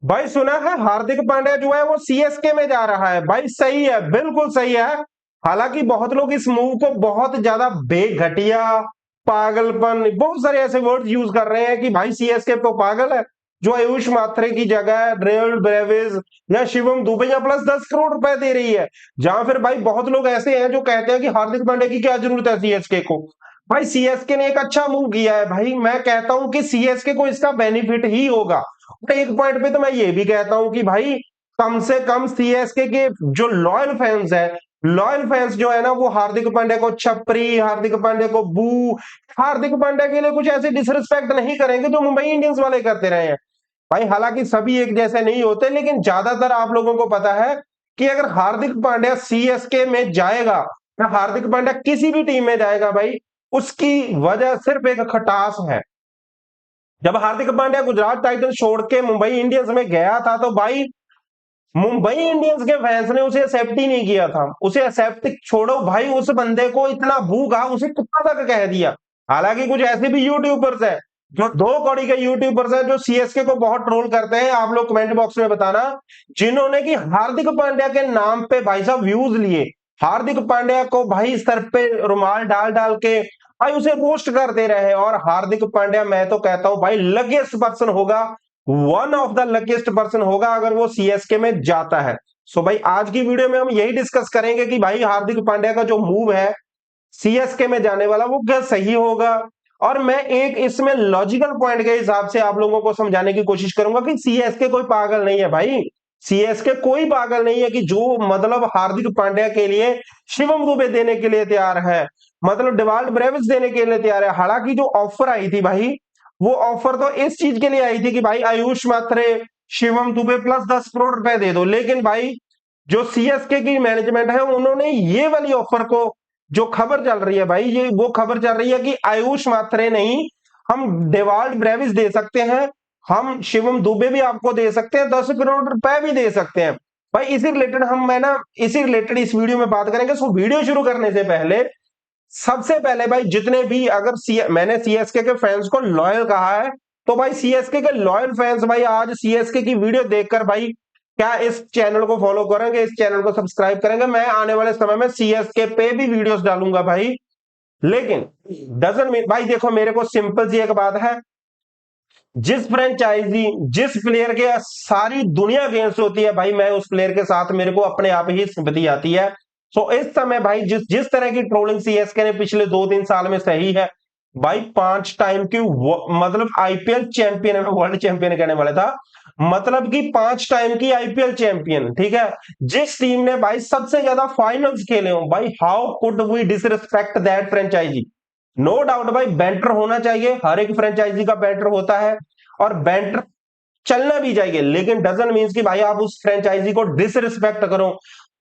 भाई सुना है हार्दिक पांड्या जो है वो सीएसके में जा रहा है। भाई सही है, बिल्कुल सही है। हालांकि बहुत लोग इस मूव को बहुत ज्यादा बेघटिया, पागलपन, बहुत सारे ऐसे वर्ड यूज कर रहे हैं कि भाई सीएसके तो पागल है जो आयुष मात्रे की जगह रेयल ब्रेविस या शिवम दुबे या प्लस 10 करोड़ रुपए दे रही है। जहां फिर भाई बहुत लोग ऐसे हैं जो कहते हैं कि हार्दिक पांड्या की क्या जरूरत है सीएसके को। भाई सीएसके ने एक अच्छा मूव किया है। भाई मैं कहता हूं कि सीएसके को इसका बेनिफिट ही होगा। और एक पॉइंट पे तो मैं ये भी कहता हूं कि भाई कम से कम सीएसके के जो लॉयल फैंस है, लॉयल फैंस जो है ना, वो हार्दिक पांड्या को छपरी, हार्दिक पांड्या को बू, हार्दिक पांड्या के लिए कुछ ऐसे डिसरिस्पेक्ट नहीं करेंगे जो मुंबई इंडियंस वाले करते रहे हैं। भाई हालांकि सभी एक जैसे नहीं होते, लेकिन ज्यादातर आप लोगों को पता है कि अगर हार्दिक पांड्या सीएसके में जाएगा या हार्दिक पांड्या किसी भी टीम में जाएगा, भाई उसकी वजह सिर्फ एक खटास है। जब हार्दिक पांड्या गुजरात टाइटंस छोड़ के मुंबई इंडियंस में गया था तो भाई मुंबई इंडियंस के फैंस ने उसे एक्सेप्ट ही नहीं किया था। उसे एक्सेप्ट छोड़ो भाई, उस बंदे को इतना भूखा, उसे कुत्ता तक कह दिया। हालांकि कुछ ऐसे भी यूट्यूबर्स हैं, जो 2 कौड़ी के यूट्यूबर्स हैं, जो सीएसके को बहुत ट्रोल करते हैं, आप लोग कमेंट बॉक्स में बताना, जिन्होंने कि हार्दिक पांड्या के नाम पे भाई साहब व्यूज लिए, हार्दिक पांड्या को भाई सर पे रुमाल डाल डाल के भाई उसे रोस्ट करते रहे। और हार्दिक पांड्या मैं तो कहता हूं भाई लकीस्ट पर्सन होगा, one of the luckiest person होगा अगर वो सीएसके में जाता है। सो भाई आज की वीडियो में हम यही डिस्कस करेंगे कि भाई हार्दिक पांड्या का जो मूव है सीएसके में जाने वाला, वो क्या सही होगा। और मैं एक इसमें लॉजिकल पॉइंट के हिसाब से आप लोगों को समझाने की कोशिश करूंगा कि सीएसके कोई पागल नहीं है भाई। सीएसके कोई पागल नहीं है कि जो मतलब हार्दिक पांड्या के लिए शिवम दुबे देने के लिए तैयार है, मतलब डिवाल्ड ब्रेविस देने के लिए तैयार है। हालांकि जो ऑफर आई थी भाई, वो ऑफर तो इस चीज के लिए आई थी कि भाई आयुष मात्रे, शिवम दुबे प्लस 10 करोड़ रुपए दे दो। लेकिन भाई जो सीएसके की मैनेजमेंट है उन्होंने ये वाली ऑफर को, जो खबर चल रही है भाई, ये वो खबर चल रही है कि आयुष मात्रे नहीं, हम डेवाल्ड ब्रेविस दे सकते हैं, हम शिवम दुबे भी आपको दे सकते हैं, 10 करोड़ रुपए भी दे सकते हैं। भाई इसी रिलेटेड हम मैं ना इसी रिलेटेड इस वीडियो में बात करेंगे। सो वीडियो शुरू करने से पहले सबसे पहले भाई जितने भी अगर मैंने सीएसके के फैंस को लॉयल कहा है, तो भाई सीएसके के लॉयल फैंस भाई आज सीएसके की वीडियो देखकर भाई क्या इस चैनल को फॉलो करेंगे, इस चैनल को सब्सक्राइब करेंगे। मैं आने वाले समय में सीएसके पे भी वीडियोस डालूंगा भाई। लेकिन डजंट मीन भाई, देखो मेरे को सिंपल सी एक बात है, जिस फ्रेंचाइजी, जिस प्लेयर के सारी दुनिया अगेंस्ट होती है भाई, मैं उस प्लेयर के साथ मेरे को अपने आप ही सिंपैथी आती है। सो इस समय भाई जिस जिस तरह की ट्रोलिंग सीएसके ने पिछले 2-3 साल में सही है भाई, 5 टाइम की मतलब आईपीएल चैंपियन है, वर्ल्ड चैंपियन कहने वाला था, मतलब कि 5 टाइम की आईपीएल चैंपियन, ठीक है। जिस टीम ने भाई सबसे ज्यादा फाइनल्स खेले हो भाई, how could we disrespect that franchise. No doubt भाई बैंटर होना चाहिए, हर एक फ्रेंचाइजी का बैंटर होता है और बैंटर चलना भी चाहिए, लेकिन डजंट मीन्स कि भाई आप उस फ्रेंचाइजी को डिसरिस्पेक्ट करो।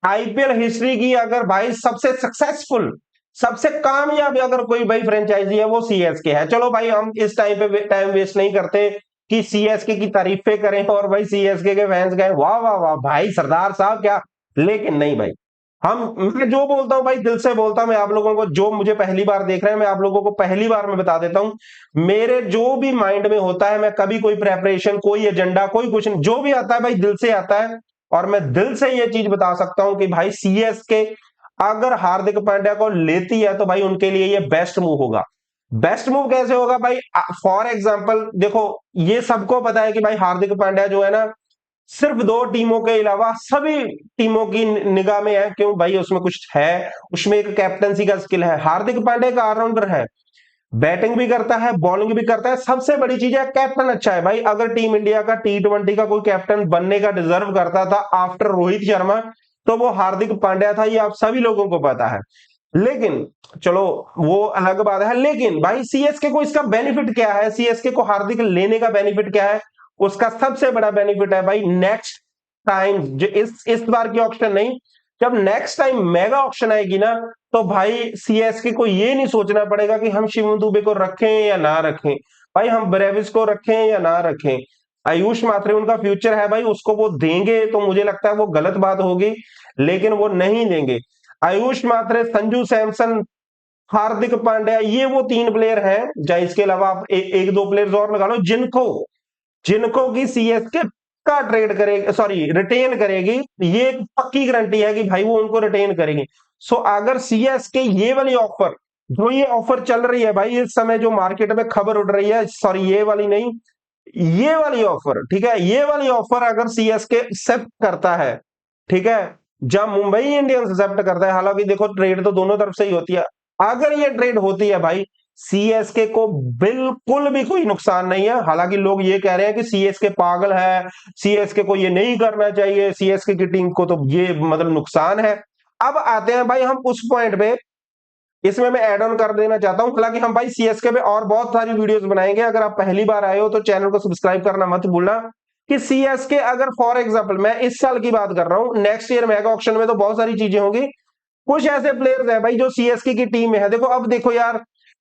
आईपीएल हिस्ट्री की अगर भाई सबसे सक्सेसफुल, सबसे कामयाब अगर कोई भाई फ्रेंचाइजी है वो सीएसके है। चलो भाई हम इस टाइम पे टाइम वेस्ट नहीं करते कि सीएसके की तारीफें करें और भाई सीएसके के फैंस गए वाह वाह वाह भाई सरदार साहब क्या। लेकिन नहीं भाई, हम मैं जो बोलता हूं भाई दिल से बोलता हूं। मैं आप लोगों को, जो मुझे पहली बार देख रहे हैं, मैं आप लोगों को पहली बार में बता देता हूं, मेरे जो भी माइंड में होता है, मैं कभी कोई प्रेपरेशन, कोई एजेंडा, कोई कुछ नहीं, जो भी आता है भाई दिल से आता है। और मैं दिल से ये चीज बता सकता हूं कि भाई सीएसके अगर हार्दिक पांड्या को लेती है तो भाई उनके लिए ये बेस्ट मूव होगा। बेस्ट मूव कैसे होगा भाई, फॉर एग्जाम्पल देखो, ये सबको पता है कि भाई हार्दिक पांड्या जो है ना, सिर्फ 2 टीमों के अलावा सभी टीमों की निगाह में है। क्यों भाई, उसमें कुछ है, उसमें एक कैप्टनसी का स्किल है। हार्दिक पांड्या का ऑलराउंडर है, बैटिंग भी करता है, बॉलिंग भी करता है, सबसे बड़ी चीज है कैप्टन अच्छा है। भाई अगर टीम इंडिया का T20 का कोई कैप्टन बनने का डिजर्व करता था आफ्टर रोहित शर्मा, तो वो हार्दिक पांड्या था, ये आप सभी लोगों को पता है। लेकिन चलो वो अलग बात है। लेकिन भाई सीएसके को इसका बेनिफिट क्या है, सीएसके को हार्दिक लेने का बेनिफिट क्या है, उसका सबसे बड़ा बेनिफिट है भाई नेक्स्ट टाइम, जो इस बार की ऑक्शन नहीं, जब नेक्स्ट टाइम मेगा ऑक्शन आएगी ना, तो भाई सीएसके को ये नहीं सोचना पड़ेगा कि हम शिवम दुबे को रखें या ना रखें, भाई हम ब्रेविस को रखें या ना रखें। आयुष मात्रे उनका फ्यूचर है भाई, उसको वो देंगे तो मुझे लगता है वो गलत बात होगी, लेकिन वो नहीं देंगे। आयुष मात्रे, संजू सैमसन, हार्दिक पांड्या, ये वो 3 प्लेयर हैं, चाहे इसके अलावा आप एक दो प्लेयर्स और लगा लो, जिनको जिनको की सीएसके पक्का ट्रेड करेगी, सॉरी रिटेन करेगी, ये एक पक्की गारंटी है कि भाई वो उनको रिटेन करेगी। सो अगर सीएसके ये वाली ऑफर, जो ये ऑफर चल रही है भाई इस समय, जो मार्केट में खबर उड़ रही है, सॉरी ये वाली नहीं, ये वाली ऑफर, ठीक है, ये वाली ऑफर अगर सीएसके एक्सेप्ट करता है, ठीक है, जब मुंबई इंडियंस एक्सेप्ट करता है, हालांकि देखो ट्रेड तो दोनों तरफ से ही होती है, अगर ये ट्रेड होती है भाई, सीएसके को बिल्कुल भी कोई नुकसान नहीं है। हालांकि लोग ये कह रहे हैं कि सीएसके पागल है, सीएसके को ये नहीं करना चाहिए, सीएसके की टीम को तो ये मतलब नुकसान है। अब आते हैं भाई हम उस पॉइंट पे, इसमें मैं ऐड ऑन कर देना चाहता हूं, हालांकि हम भाई सीएसके पे और बहुत सारी वीडियोस बनाएंगे, अगर आप पहली बार आए हो तो चैनल को सब्सक्राइब करना मत भूलना। कि सीएसके अगर फॉर एग्जांपल मैं इस साल की बात कर रहा हूं, नेक्स्ट ईयर मेगा ऑक्शन में तो बहुत सारी चीजें होंगी, कुछ ऐसे प्लेयर्स है भाई जो सीएसके की टीम में है। देखो अब देखो यार,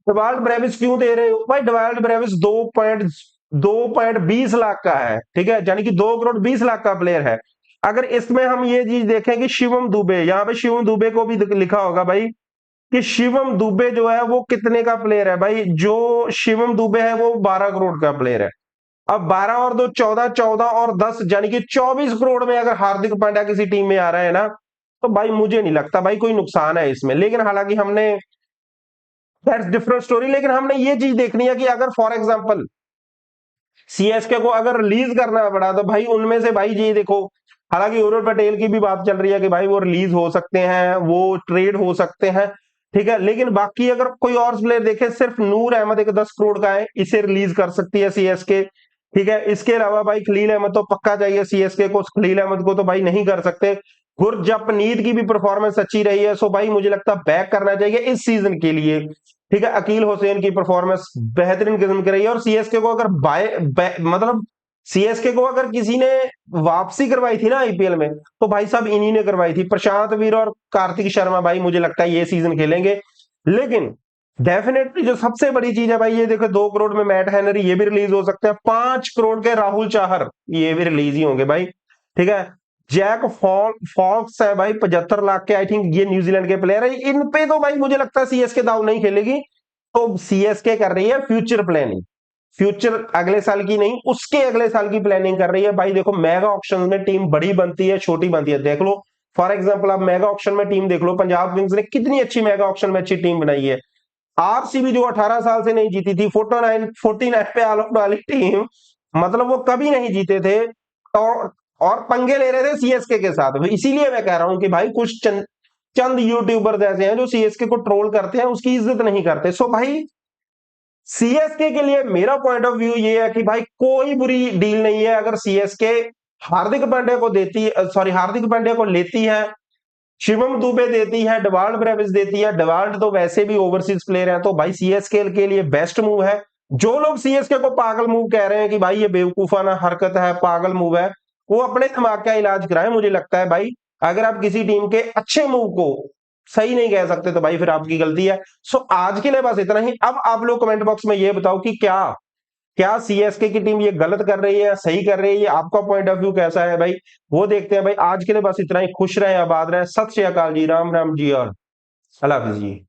डिवाल्ड ब्रेविस क्यों दे रहे हो भाई, डिवाल्ड ब्रेविस 2.20 लाख का है, ठीक है, यानी कि 2 करोड़ 20 लाख का प्लेयर है। अगर इसमें हम ये चीज देखें कि शिवम दुबे, यहाँ पे शिवम दुबे को भी लिखा होगा भाई कि शिवम दुबे जो है वो कितने का प्लेयर है भाई, जो शिवम दुबे है वो 12 करोड़ का प्लेयर है। अब 12 और 2 14, 14 और 10 यानी कि 24 करोड़ में अगर हार्दिक पांड्या किसी टीम में आ रहा है ना, तो भाई मुझे नहीं लगता भाई कोई नुकसान है इसमें। लेकिन हालांकि हमने, दैट्स डिफरेंट स्टोरी, लेकिन हमने ये चीज देखनी है कि अगर फॉर एग्जांपल सीएसके को अगर रिलीज करना पड़ा तो भाई उनमें से भाई ये देखो, हालांकि यूरोप पटेल की भी बात चल रही है कि भाई वो रिलीज हो सकते हैं, वो ट्रेड हो सकते हैं, ठीक है, लेकिन बाकी अगर कोई और प्लेयर देखे, सिर्फ नूर अहमद एक 10 करोड़ का है, इसे रिलीज कर सकती है सीएसके, ठीक है। इसके अलावा भाई खलील अहमद तो पक्का चाहिए सीएसके को, खलील अहमद को तो भाई नहीं कर सकते। गुरजपनीत की भी परफॉर्मेंस अच्छी रही है, सो भाई मुझे लगता है बैक करना चाहिए इस सीजन के लिए, ठीक है। अकील हुसैन की परफॉर्मेंस बेहतरीन किस्म की रही है, और सीएसके को अगर मतलब सीएसके को अगर किसी ने वापसी करवाई थी ना आईपीएल में, तो भाई साहब इन्हीं ने करवाई थी, प्रशांत वीर और कार्तिक शर्मा भाई मुझे लगता है ये सीजन खेलेंगे। लेकिन डेफिनेटली जो सबसे बड़ी चीज है भाई, ये देखो 2 करोड़ में मैट हेनरी ये भी रिलीज हो सकते हैं, 5 करोड़ के राहुल चाहर ये भी रिलीज ही होंगे भाई, ठीक है। जैक फॉक्स है भाई 75 लाख के, आई थिंक ये न्यूजीलैंड के प्लेयर है, इन पे तो भाई मुझे लगता है सीएसके दाव नहीं खेलेगी। तो सीएसके कर रही है फ्यूचर प्लानिंग, फ्यूचर अगले साल की नहीं, उसके अगले साल की प्लानिंग कर रही है भाई। देखो मेगा ऑक्शन में टीम बड़ी बनती है छोटी बनती है, देख लो फॉर एग्जांपल आप मेगा ऑक्शन में टीम देख लो, पंजाब किंग्स ने कितनी अच्छी मेगा ऑक्शन में अच्छी टीम बनाई है। आरसीबी जो 18 साल से नहीं जीती थी, 49 पे ऑल आउट वाली टीम, मतलब वो कभी नहीं जीते थे, और पंगे ले रहे थे सीएसके के साथ। इसीलिए मैं कह रहा हूं कि भाई कुछ चंद यूट्यूबर्स ऐसे हैं जो सीएसके को ट्रोल करते हैं, उसकी इज्जत नहीं करते। सो भाई सीएसके के लिए मेरा पॉइंट ऑफ व्यू ये है कि भाई कोई बुरी डील नहीं है अगर सीएसके हार्दिक पांड्या को देती, सॉरी हार्दिक पांड्या को लेती है, शिवम दुबे देती है, डिवाल्ड ब्रेविस देती है, डिवाल्ड तो वैसे भी ओवरसीज प्लेयर है, तो भाई सीएसके के लिए बेस्ट मूव है। जो लोग सीएसके को पागल मूव कह रहे हैं कि भाई ये बेवकूफाना हरकत है, पागल मूव है, वो अपने दिमाग का इलाज कराएं। मुझे लगता है भाई अगर आप किसी टीम के अच्छे मूव को सही नहीं कह सकते तो भाई फिर आपकी गलती है। सो आज के लिए बस इतना ही। अब आप लोग कमेंट बॉक्स में ये बताओ कि क्या क्या सीएसके की टीम ये गलत कर रही है, सही कर रही है, आपका पॉइंट ऑफ व्यू कैसा है भाई, वो देखते हैं भाई। आज के लिए बस इतना ही, खुश रहे, आबाद रहे, सत श्री अकाल जी, राम राम जी, और अल्लाह हाफिज जी।